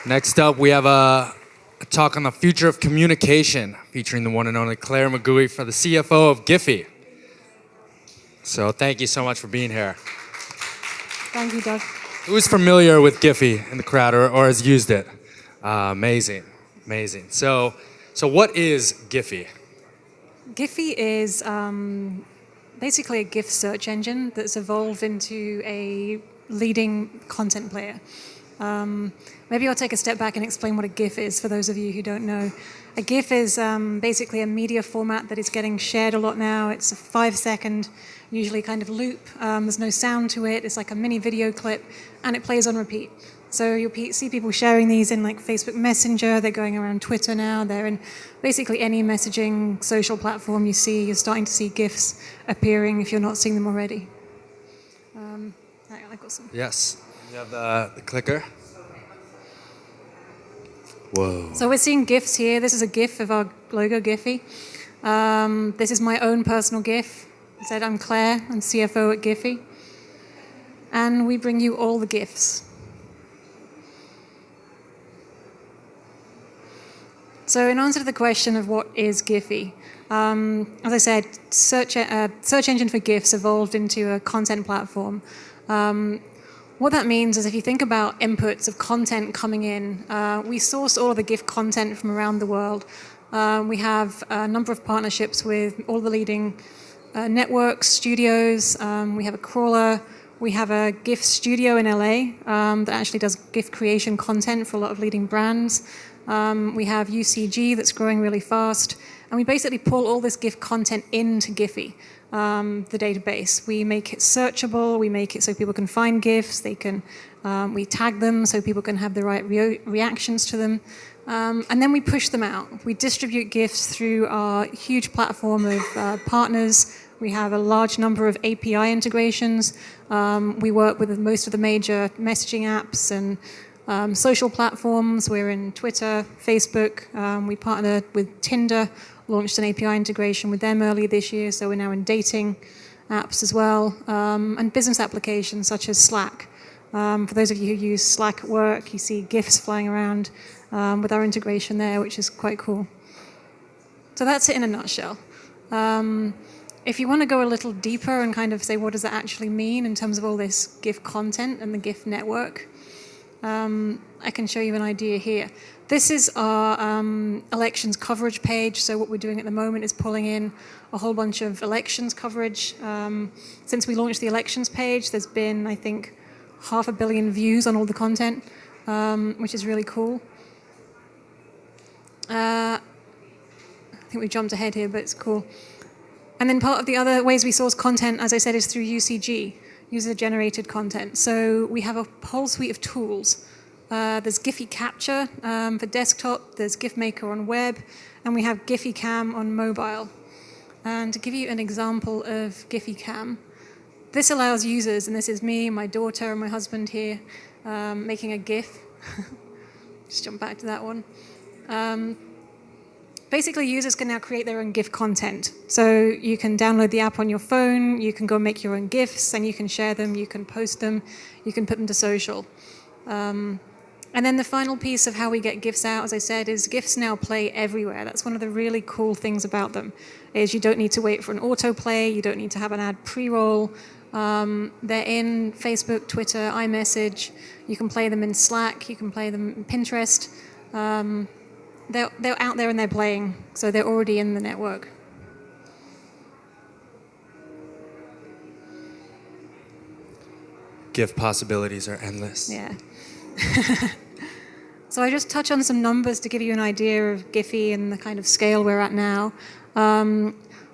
Next up, we have a talk on the future of communication, featuring the one and only Clare MacGoey, for the CFO of GIPHY. So thank you so much for being here. Thank you, Doug. Who's familiar with GIPHY in the crowd or has used it? Amazing, amazing. So what is GIPHY? GIPHY is basically a GIF search engine that's evolved into a leading content player. Maybe I'll take a step back and explain what a GIF is for those of you who don't know. A GIF is basically a media format that is getting shared a lot now. It's a 5-second, usually kind of loop. There's no sound to it. It's like a mini video clip, and it plays on repeat. So you'll see people sharing these in like Facebook Messenger. They're going around Twitter now. They're in basically any messaging social platform you see. You're starting to see GIFs appearing if you're not seeing them already. I've got some. Yes. You have the clicker. Whoa. So we're seeing GIFs here. This is a GIF of our logo, GIPHY. This is my own personal GIF. I said I'm Claire, I'm CFO at GIPHY. And we bring you all the GIFs. So in answer to the question of what is GIPHY, as I said, search engine for GIFs evolved into a content platform. What that means is if you think about inputs of content coming in, we source all of the GIF content from around the world. We have a number of partnerships with all the leading networks, studios. We have a crawler. We have a GIF studio in LA that actually does GIF creation content for a lot of leading brands. We have UCG that's growing really fast. And we basically pull all this GIF content into GIPHY. The database. We make it searchable. We make it so people can find GIFs. We tag them so people can have the right reactions to them. And then we push them out. We distribute GIFs through our huge platform of partners. We have a large number of API integrations. We work with most of the major messaging apps and social platforms. We're in Twitter, Facebook. We partner with Tinder. Launched an API integration with them earlier this year, so we're now in dating apps as well, and business applications such as Slack. For those of you who use Slack at work, you see GIFs flying around with our integration there, which is quite cool. So that's it in a nutshell. If you want to go a little deeper and kind of say what does that actually mean in terms of all this GIF content and the GIF network, I can show you an idea here. This is our elections coverage page. So what we're doing at the moment is pulling in a whole bunch of elections coverage. Since we launched the elections page, there's been, I think, 500 million views on all the content, which is really cool. I think we jumped ahead here, but it's cool. And then part of the other ways we source content, as I said, is through UCG, user-generated content. So we have a whole suite of tools. There's GIPHY Capture for desktop, there's GIF Maker on web, and we have GIPHY Cam on mobile. And to give you an example of GIPHY Cam, this allows users, and this is me, my daughter, and my husband here, making a GIF. Just jump back to that one. Basically, users can now create their own GIF content. So you can download the app on your phone, you can go make your own GIFs, and you can share them, you can post them, you can put them to social. And then the final piece of how we get GIFs out, as I said, is GIFs now play everywhere. That's one of the really cool things about them, is you don't need to wait for an autoplay, you don't need to have an ad pre-roll. They're in Facebook, Twitter, iMessage. You can play them in Slack, you can play them in Pinterest. They're out there and they're playing, so they're already in the network. GIF possibilities are endless. Yeah. So I just touch on some numbers to give you an idea of GIPHY and the kind of scale we're at now.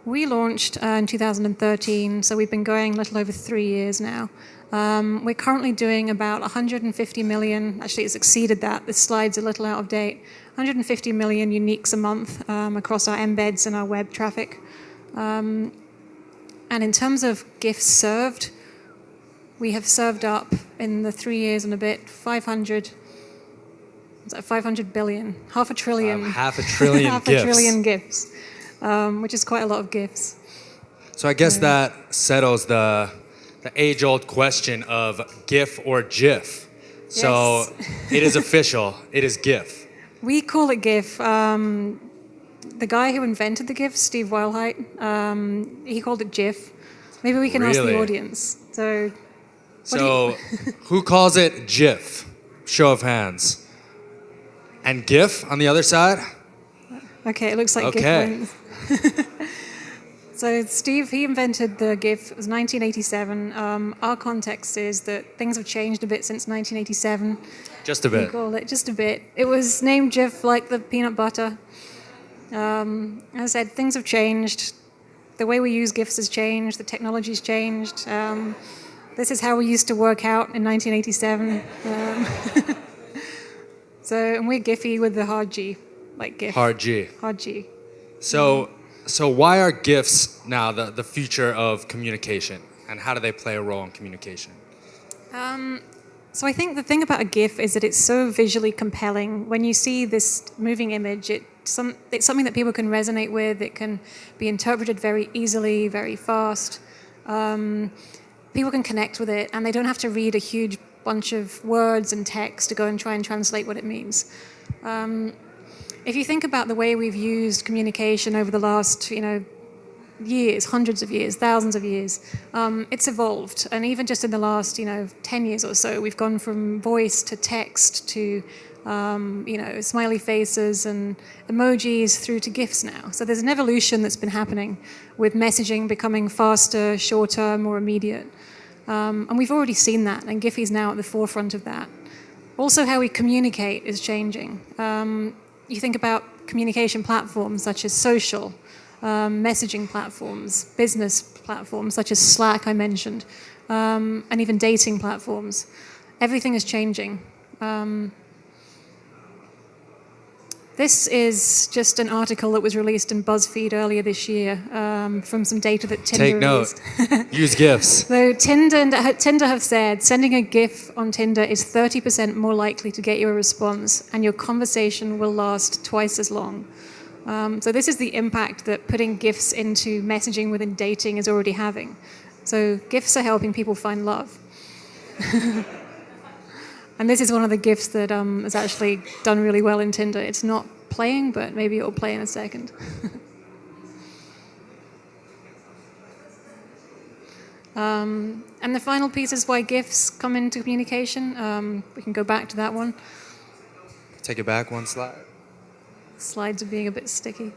We launched in 2013, so we've been going a little over 3 years now. We're currently doing about 150 million, actually it's exceeded that, this slide's a little out of date, 150 million uniques a month across our embeds and our web traffic. And in terms of GIFs served, we have served up in the 3 years and a bit 500 billion, half a trillion. Half a trillion half GIFs. a trillion GIFs, which is quite a lot of GIFs. So I guess that settles the age-old question of GIF or JIFF. So Yes. it is official. It is GIF. We call it GIF. The guy who invented the GIF, Steve Wilhite, he called it JIFF. Maybe we can ask the Really? audience. So, So who calls it GIF? Show of hands. And GIF on the other side? okay, it looks like Okay. GIF wins. So Steve, he invented the GIF. It was 1987. Our context is that things have changed a bit since 1987. Just a We bit. call it just a bit. It was named JIFF like the peanut butter. As I said, things have changed. The way we use GIFs has changed. The technology's changed. This is how we used to work out in 1987. And we're GIPHY with the hard G, like GIF. Hard G. Hard G. So why are GIFs now the future of communication? And how do they play a role in communication? So I think the thing about a GIF is that it's so visually compelling. When you see this moving image, it's something that people can resonate with. It can be interpreted very easily, very fast. People can connect with it, and they don't have to read a huge bunch of words and text to go and try and translate what it means. If you think about the way we've used communication over the last, years, hundreds of years, thousands of years, it's evolved. And even just in the last, 10 years or so, we've gone from voice to text to, smiley faces and emojis through to GIFs now. So there's an evolution that's been happening with messaging becoming faster, shorter, more immediate. And we've already seen that, and GIPHY's now at the forefront of that. Also, how we communicate is changing. You think about communication platforms such as social, messaging platforms, business platforms such as Slack I mentioned, and even dating platforms. Everything is changing. This is just an article that was released in BuzzFeed earlier this year from some data that Tinder Take note. released. Use GIFs. So Tinder have said sending a GIF on Tinder is 30% more likely to get you a response, and your conversation will last twice as long. So this is the impact that putting GIFs into messaging within dating is already having. So GIFs are helping people find love. And this is one of the GIFs that has actually done really well in Tinder. It's not playing, but maybe it'll play in a second. And the final piece is why GIFs come into communication. We can go back to that one. Take it back one slide. Slides are being a bit sticky.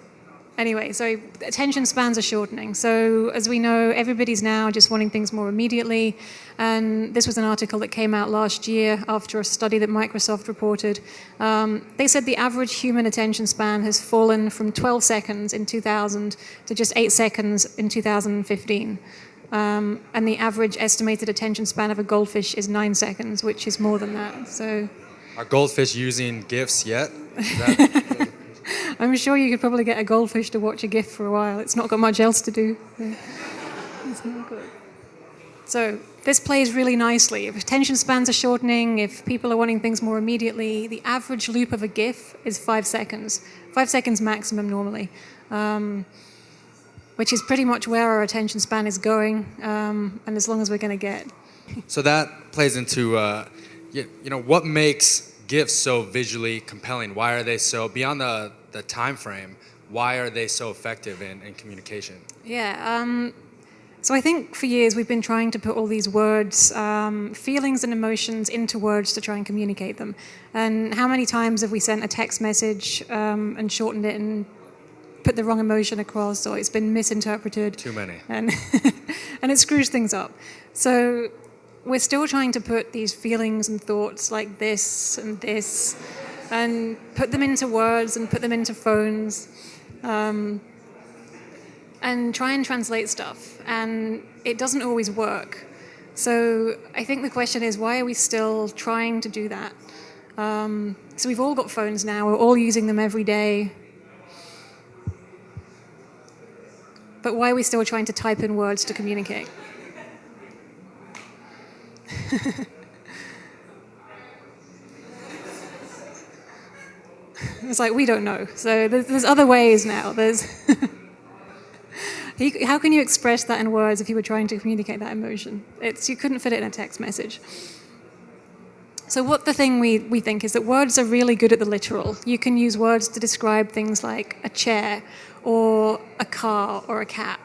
Anyway, so attention spans are shortening. So as we know, everybody's now just wanting things more immediately. And this was an article that came out last year after a study that Microsoft reported. They said the average human attention span has fallen from 12 seconds in 2000 to just 8 seconds in 2015. And the average estimated attention span of a goldfish is 9 seconds, which is more than that. So, Are goldfish using GIFs yet? Is that- I'm sure you could probably get a goldfish to watch a GIF for a while. It's not got much else to do. It's not good. So this plays really nicely. If attention spans are shortening, if people are wanting things more immediately, the average loop of a GIF is 5 seconds. 5 seconds maximum normally, which is pretty much where our attention span is going, and as long as we're going to get. So that plays into, what makes GIFs so visually compelling? Why are they so, beyond the time frame, why are they so effective in communication? Yeah, so I think for years we've been trying to put all these words, feelings and emotions into words to try and communicate them. And how many times have we sent a text message and shortened it and put the wrong emotion across, or it's been misinterpreted? Too many. And, and it screws things up. So we're still trying to put these feelings and thoughts like this and put them into words and put them into phones and try and translate stuff. And it doesn't always work. So I think the question is, why are we still trying to do that? So we've all got phones now. We're all using them every day. But why are we still trying to type in words to communicate? It's like, we don't know. So there's other ways now. How can you express that in words if you were trying to communicate that emotion? You couldn't fit it in a text message. So what the thing we think is that words are really good at the literal. You can use words to describe things like a chair or a car or a cat.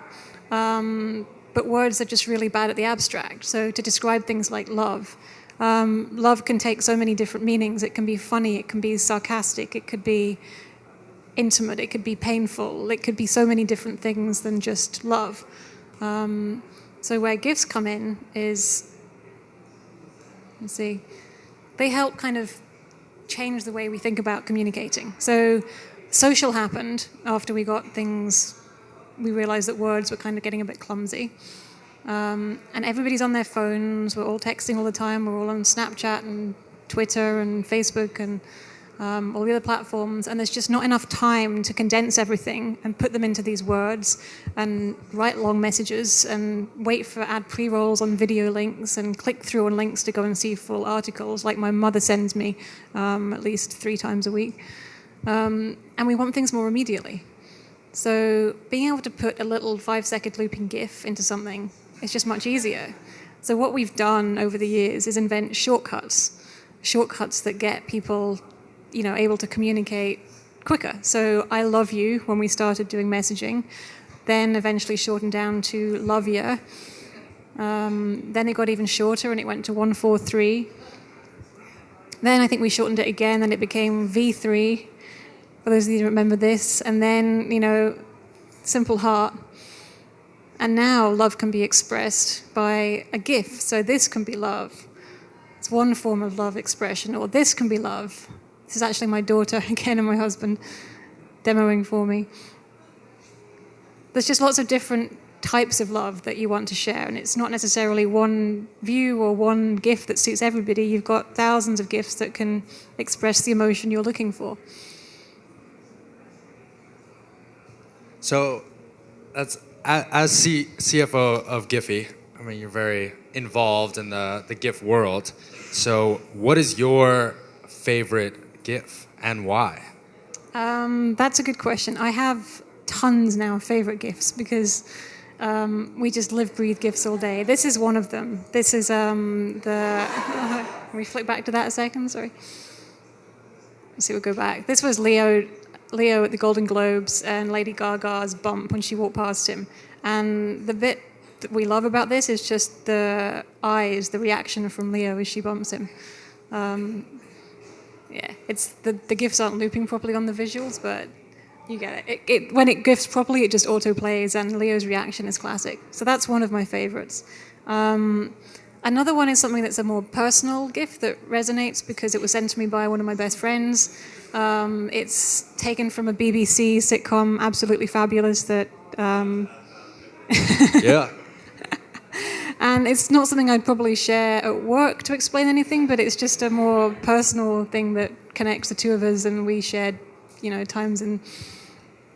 But words are just really bad at the abstract. So to describe things like love, love can take so many different meanings. It can be funny, it can be sarcastic, it could be intimate, it could be painful, it could be so many different things than just love. So where GIFs come in is, let's see, they help kind of change the way we think about communicating. So social happened after we got things, we realized that words were kind of getting a bit clumsy. And everybody's on their phones, we're all texting all the time, we're all on Snapchat and Twitter and Facebook and all the other platforms, and there's just not enough time to condense everything and put them into these words and write long messages and wait for add pre-rolls on video links and click through on links to go and see full articles like my mother sends me at least 3 times a week. And we want things more immediately. So being able to put a little 5-second looping GIF into something is just much easier. So what we've done over the years is invent shortcuts that get people able to communicate quicker. So I love you when we started doing messaging, then eventually shortened down to love ya. Then it got even shorter and it went to 143. Then I think we shortened it again and it became V3, for those of you who remember this. And then, simple heart. And now love can be expressed by a GIF. So this can be love. It's one form of love expression, or this can be love. This is actually my daughter, again, and my husband demoing for me. There's just lots of different types of love that you want to share, and it's not necessarily one view or one GIF that suits everybody. You've got thousands of GIFs that can express the emotion you're looking for. So, as CFO of GIPHY, I mean, you're very involved in the GIF world. So, what is your favorite GIF and why? That's a good question. I have tons now of favorite GIFs because we just live, breathe GIFs all day. This is one of them. This is can we flick back to that a second? Sorry. Let's see, we'll go back. This was Leo at the Golden Globes and Lady Gaga's bump when she walked past him. And the bit that we love about this is just the eyes, the reaction from Leo as she bumps him. Yeah, it's the GIFs aren't looping properly on the visuals, but you get it. When it GIFs properly, it just auto plays, and Leo's reaction is classic. So that's one of my favorites. Another one is something that's a more personal GIF that resonates because it was sent to me by one of my best friends. It's taken from a BBC sitcom, absolutely fabulous. That Yeah. And it's not something I'd probably share at work to explain anything, but it's just a more personal thing that connects the two of us, and we shared, times in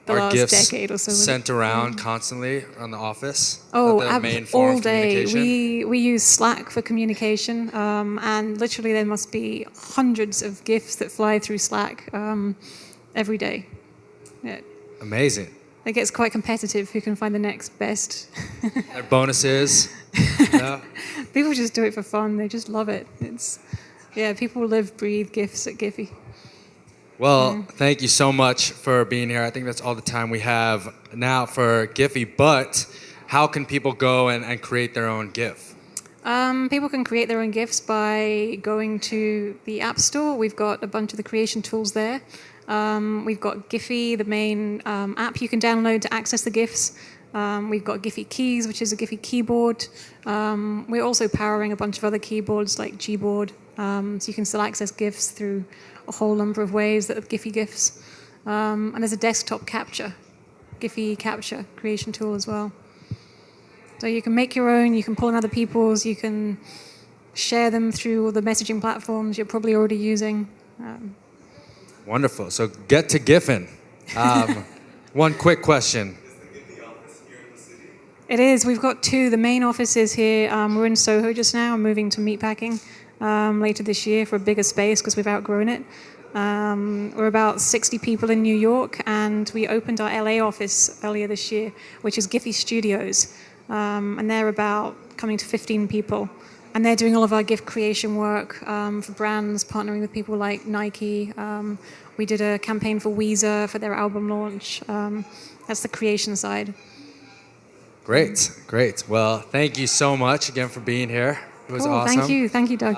the last decade or so. Sent around constantly on the office? Oh, the main form all of day. communication? We use Slack for communication, and literally there must be hundreds of GIFs that fly through Slack every day. Yeah. Amazing. It gets quite competitive who can find the next best. Their bonuses. Yeah. People just do it for fun. They just love it. People live, breathe GIFs at GIPHY. Well, thank you so much for being here. I think that's all the time we have now for GIPHY, but how can people go and create their own GIF? People can create their own GIFs by going to the App Store. We've got a bunch of the creation tools there. We've got GIPHY, the main app you can download to access the GIFs. We've got GIPHY Keys, which is a GIPHY keyboard. We're also powering a bunch of other keyboards like Gboard, so you can still access GIFs through a whole number of ways that are GIPHY GIFs. And there's a desktop capture, GIPHY capture creation tool as well. So you can make your own, you can pull in other people's, you can share them through all the messaging platforms you're probably already using. Wonderful. So get to GIFing. One quick question. It is. We've got 2. The main office is here. We're in Soho just now. I'm moving to Meatpacking later this year for a bigger space because we've outgrown it. We're about 60 people in New York, and we opened our LA office earlier this year, which is GIPHY Studios. And they're about coming to 15 people. and they're doing all of our gift creation work for brands, partnering with people like Nike. We did a campaign for Weezer for their album launch. That's the creation side. Great, great. Well, thank you so much again for being here. It was Cool. awesome. Thank you, Doug.